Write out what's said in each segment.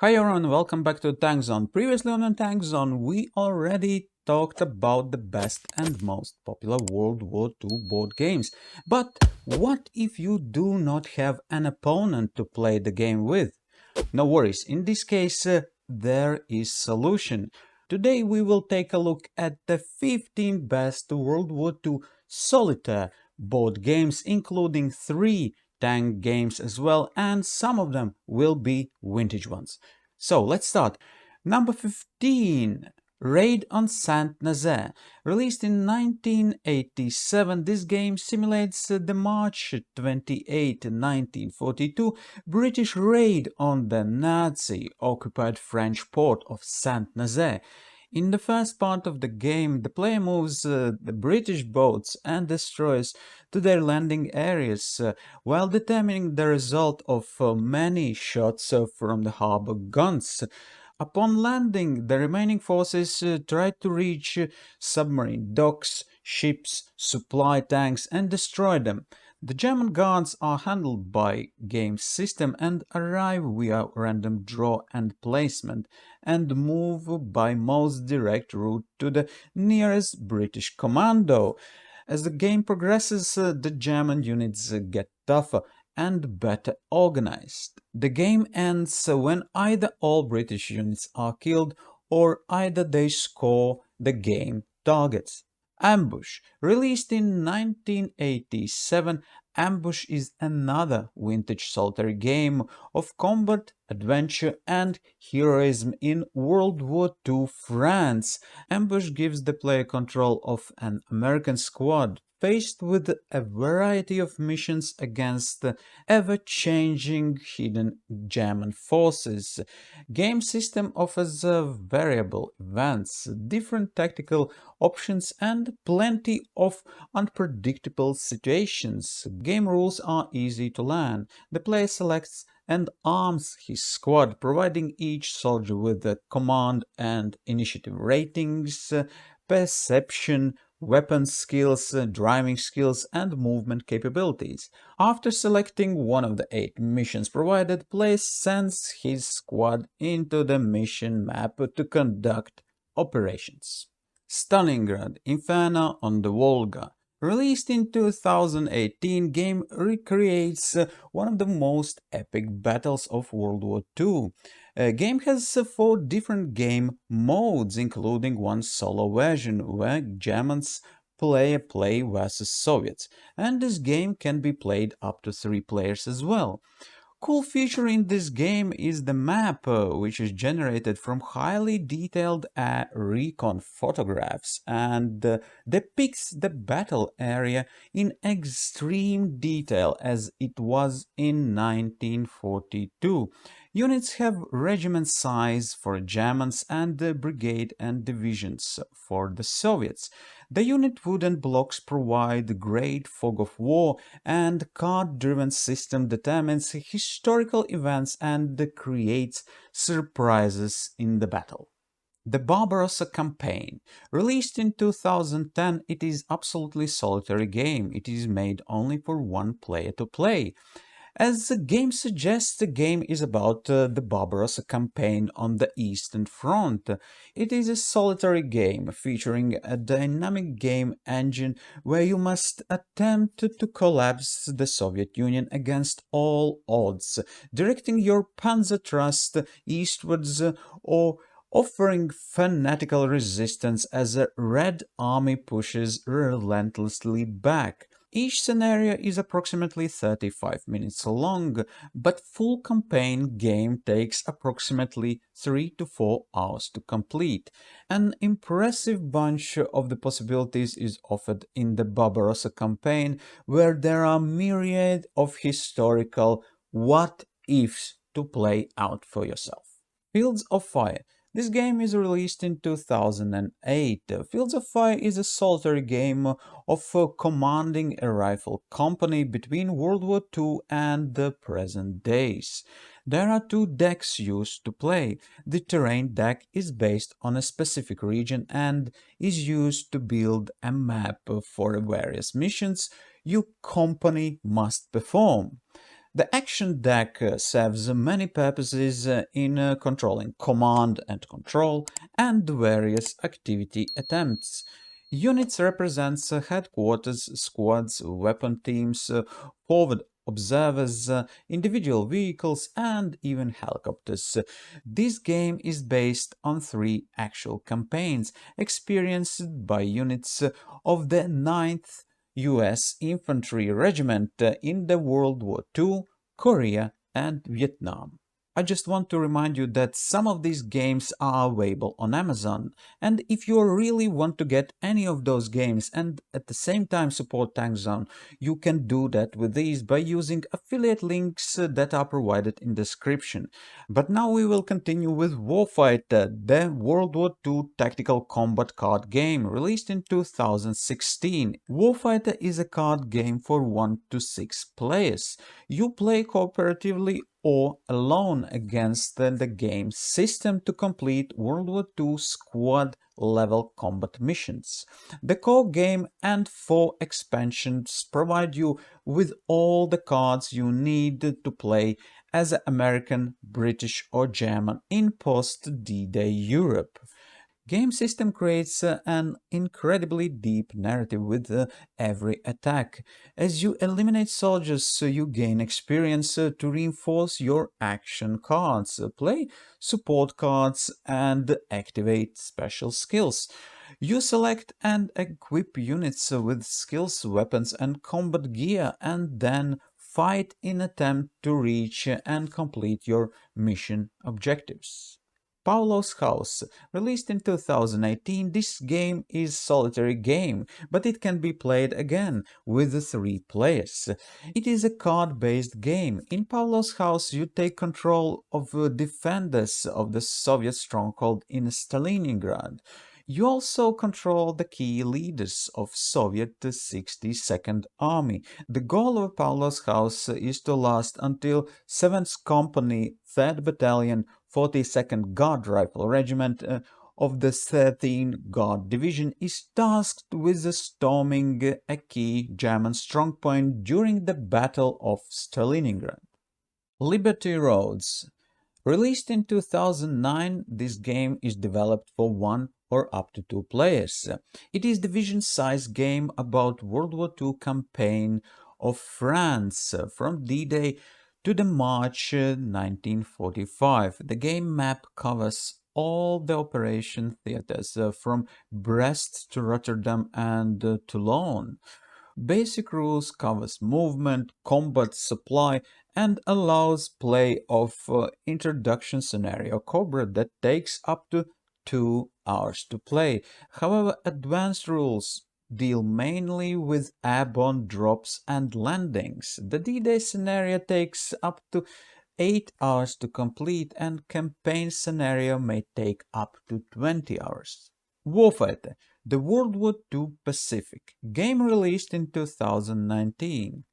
Hi everyone, welcome back to Tank Zone. Previously on Tank Zone, we already talked about the best and most popular World War II board games. But what if you do not have an opponent to play the game with? No worries, in this case, there is solution. Today we will take a look at the 15 best World War II Solitaire board games, including 3 tank games as well, and some of them will be vintage ones. So let's start. Number 15, Raid on Saint-Nazaire. Released in 1987, this game simulates the March 28, 1942 British raid on the Nazi-occupied French port of Saint-Nazaire. In the first part of the game, the player moves the British boats and destroyers to their landing areas, while determining the result of many shots from the harbor guns. Upon landing, the remaining forces tried to reach submarine docks, ships, supply tanks, and destroy them. The German guards are handled by game system and arrive via random draw and placement, and move by most direct route to the nearest British commando. As the game progresses, the German units get tougher and better organized. The game ends when either all British units are killed or either they score the game targets. Ambush. Released in 1987, Ambush is another vintage solitary game of combat, adventure, and heroism in World War II France. Ambush gives the player control of an American squad faced with a variety of missions against ever-changing hidden German forces. Game system offers variable events, different tactical options, and plenty of unpredictable situations. Game rules are easy to learn. The player selects and arms his squad, providing each soldier with the command and initiative ratings, perception, weapon skills, driving skills, and movement capabilities. After selecting one of the 8 missions provided, player sends his squad into the mission map to conduct operations. Stalingrad, Inferno on the Volga. Released in 2018, game recreates one of the most epic battles of World War II. Game has 4 different game modes, including one solo version where Germans play versus Soviets, and this game can be played up to 3 players as well. Cool feature in this game is the map, which is generated from highly detailed recon photographs and depicts the battle area in extreme detail as it was in 1942. Units have regiment size for Germans and brigade and divisions for the Soviets. The unit wooden blocks provide great fog of war, and card-driven system determines historical events and creates surprises in the battle. The Barbarossa campaign. Released in 2010, it is absolutely solitary game. It is made only for one player to play. As the game suggests, the game is about the Barbarossa campaign on the Eastern Front. It is a solitary game featuring a dynamic game engine where you must attempt to collapse the Soviet Union against all odds, directing your Panzer thrust eastwards or offering fanatical resistance as a Red Army pushes relentlessly back. Each scenario is approximately 35 minutes long, but full campaign game takes approximately 3 to 4 hours to complete. An impressive bunch of the possibilities is offered in the Barbarossa campaign, where there are myriad of historical what-ifs to play out for yourself. Fields of Fire. This game is released in 2008. Fields of Fire is a solitary game of commanding a rifle company between World War II and the present days. There are 2 decks used to play. The terrain deck is based on a specific region and is used to build a map for various missions your company must perform. The action deck serves many purposes in controlling command and control and various activity attempts. Units represents headquarters, squads, weapon teams, forward observers, individual vehicles, and even helicopters. This game is based on three actual campaigns experienced by units of the 9th U.S. Infantry Regiment in the World War II, Korea, and Vietnam. I just want to remind you that some of these games are available on Amazon, and if you really want to get any of those games and at the same time support Tank Zone, you can do that with these by using affiliate links that are provided in the description. But now we will continue with Warfighter, the World War II tactical combat card game released in 2016. Warfighter is a card game for 1 to 6 players. You play cooperatively or alone against the game system to complete World War II squad level combat missions. The core game and 4 expansions provide you with all the cards you need to play as American, British or German in post-D-Day Europe. Game system creates an incredibly deep narrative with every attack. As you eliminate soldiers, you gain experience to reinforce your action cards, play support cards, and activate special skills. You select and equip units with skills, weapons, and combat gear, and then fight in attempt to reach and complete your mission objectives. Pavlov's House. Released in 2018, this game is a solitary game, but it can be played again with 3 players. It is a card-based game. In Pavlov's House, you take control of defenders of the Soviet stronghold in Stalingrad. You also control the key leaders of Soviet 62nd Army. The goal of Pavlov's House is to last until 7th Company, 3rd Battalion, 42nd Guard Rifle Regiment of the 13th Guard Division is tasked with storming a key German strongpoint during the Battle of Stalingrad. Liberty Roads. Released in 2009, this game is developed for 1 or up to 2 players. It is division-sized game about World War II campaign of France from D-Day to the March 1945. The game map covers all the operation theaters from Brest to Rotterdam and Toulon. Basic rules covers movement, combat, supply, and allows play of introduction scenario Cobra that takes up to 2 hours to play. However, advanced rules deal mainly with airborne drops and landings. The D-Day scenario takes up to 8 hours to complete, and campaign scenario may take up to 20 hours. Warfighter, the World War II Pacific, game released in 2019.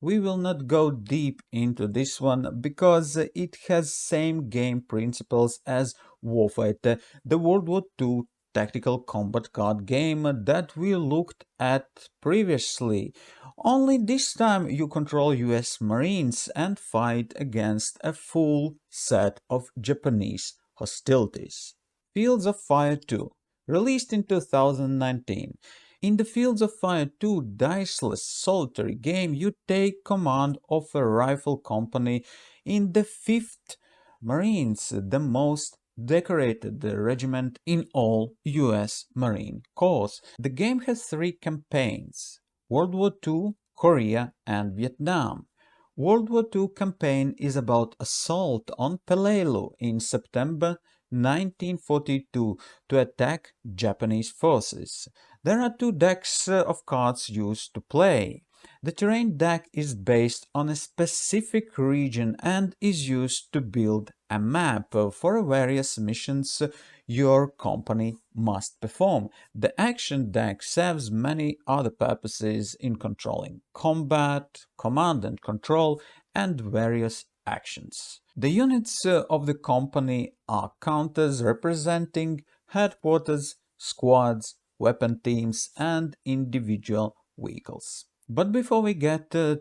We will not go deep into this one because it has same game principles as Warfighter, the World War II tactical combat card game that we looked at previously. Only this time you control US Marines and fight against a full set of Japanese hostilities. Fields of Fire 2, released in 2019. In the Fields of Fire 2 diceless solitary game, you take command of a rifle company in the 5th Marines, the most decorated regiment in all US Marine Corps. The game has 3 campaigns: World War II, Korea, and Vietnam. World War II campaign is about assault on Peleliu in September 1942 to attack Japanese forces. There are 2 decks of cards used to play. The terrain deck is based on a specific region and is used to build a map for various missions your company must perform. The action deck serves many other purposes in controlling combat, command and control, and various actions. The units of the company are counters representing headquarters, squads, weapon teams, and individual vehicles. But before we get to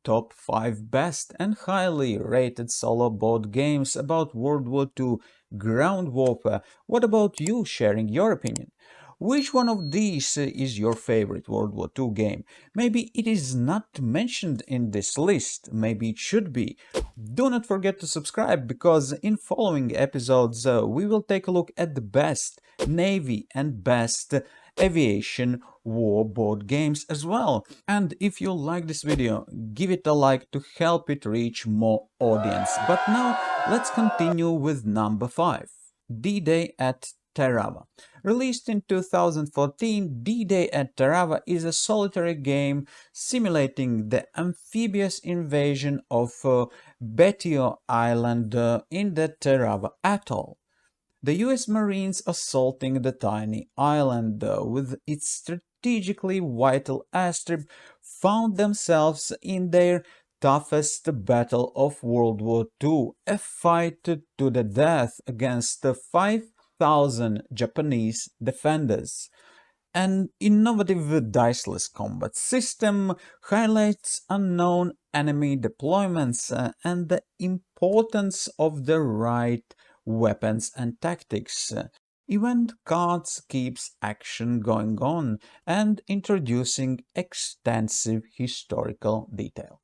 top 5 best and highly rated solo board games about World War II ground warfare, what about you sharing your opinion? Which one of these is your favorite World War II game? Maybe it is not mentioned in this list, maybe it should be. Do not forget to subscribe, because in following episodes we will take a look at the best Navy and best aviation war board games as well. And if you like this video, give it a like to help it reach more audience. But now let's continue with number 5, D-Day at Tarawa. Released in 2014, D-Day at Tarawa is a solitary game simulating the amphibious invasion of Betio Island in the Tarawa Atoll. The US Marines assaulting the tiny island with its strategically vital airstrip found themselves in their toughest battle of World War II, a fight to the death against 5,000 Japanese defenders. An innovative diceless combat system highlights unknown enemy deployments and the importance of the right weapons and tactics. Event cards keeps action going on and introducing extensive historical detail.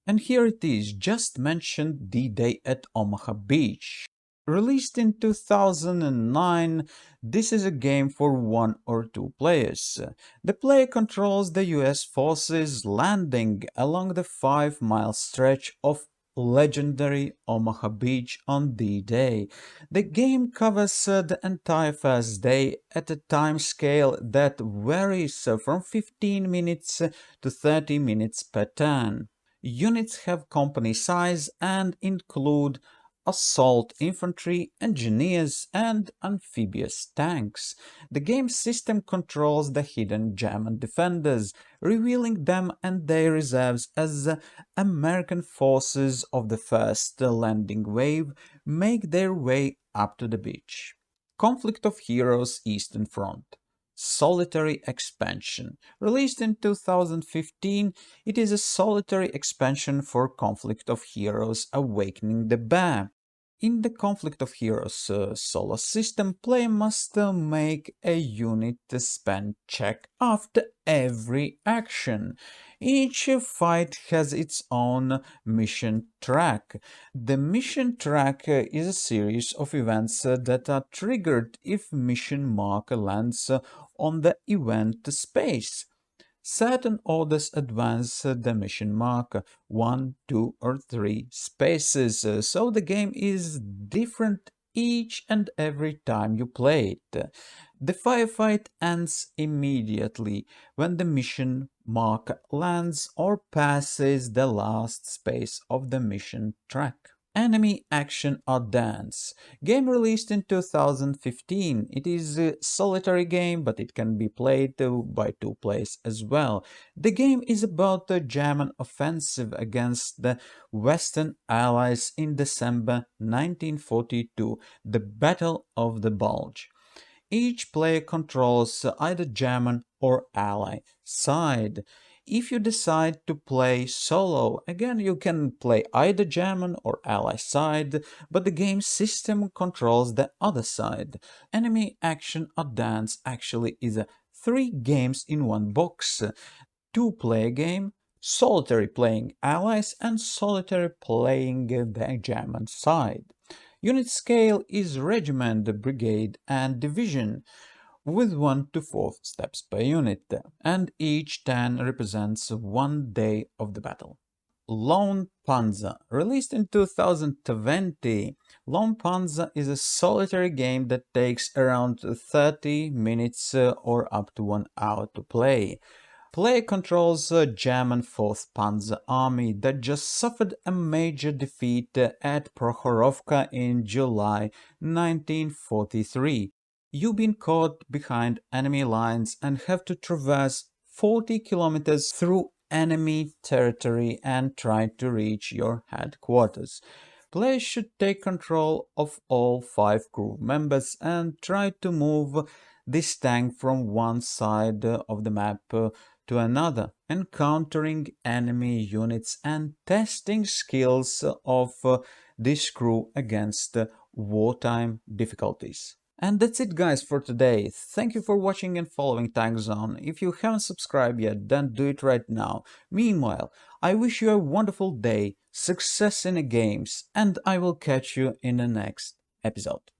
And here it is, just mentioned D-Day at Omaha Beach. Released in 2009, this is a game for 1 or 2 players. The player controls the US forces landing along the 5-mile stretch of legendary Omaha Beach on D-Day. The game covers the entire first day at a time scale that varies from 15 minutes to 30 minutes per turn. Units have company size and include assault infantry, engineers, and amphibious tanks. The game system controls the hidden German defenders, revealing them and their reserves as the American forces of the first landing wave make their way up to the beach. Conflict of Heroes Eastern Front. Solitary expansion. Released in 2015, it is a solitary expansion for Conflict of Heroes Awakening the Bear. In the Conflict of Heroes solo system, player must make a unit spend check after every action. Each fight has its own mission track. The mission track is a series of events that are triggered if mission marker lands on the event space. Certain orders advance the mission marker 1, 2, or 3 spaces, so the game is different each and every time you play it. The firefight ends immediately when the mission marker lands or passes the last space of the mission track. Enemy Action Ardenes. Game released in 2015. It is a solitary game, but it can be played by 2 players as well. The game is about the German offensive against the Western Allies in December 1942, the Battle of the Bulge. Each player controls either German or Ally side. If you decide to play solo, again you can play either German or Ally side, but the game system controls the other side. Enemy Action Ardenes actually is a 3 games in 1 box. 2-player game, solitary playing allies and solitary playing the German side. Unit scale is regiment, brigade and division, with 1 to 4 steps per unit, and each turn represents 1 day of the battle. Lone Panzer. Released in 2020, Lone Panzer is a solitary game that takes around 30 minutes or up to 1 hour to play. Player controls a German 4th Panzer Army that just suffered a major defeat at Prokhorovka in July 1943. You've been caught behind enemy lines and have to traverse 40 kilometers through enemy territory and try to reach your headquarters. Players should take control of all 5 crew members and try to move this tank from one side of the map to another, encountering enemy units and testing skills of this crew against wartime difficulties. And that's it guys for today. Thank you for watching and following Tank Zone. If you haven't subscribed yet, then do it right now. Meanwhile, I wish you a wonderful day, success in the games, and I will catch you in the next episode.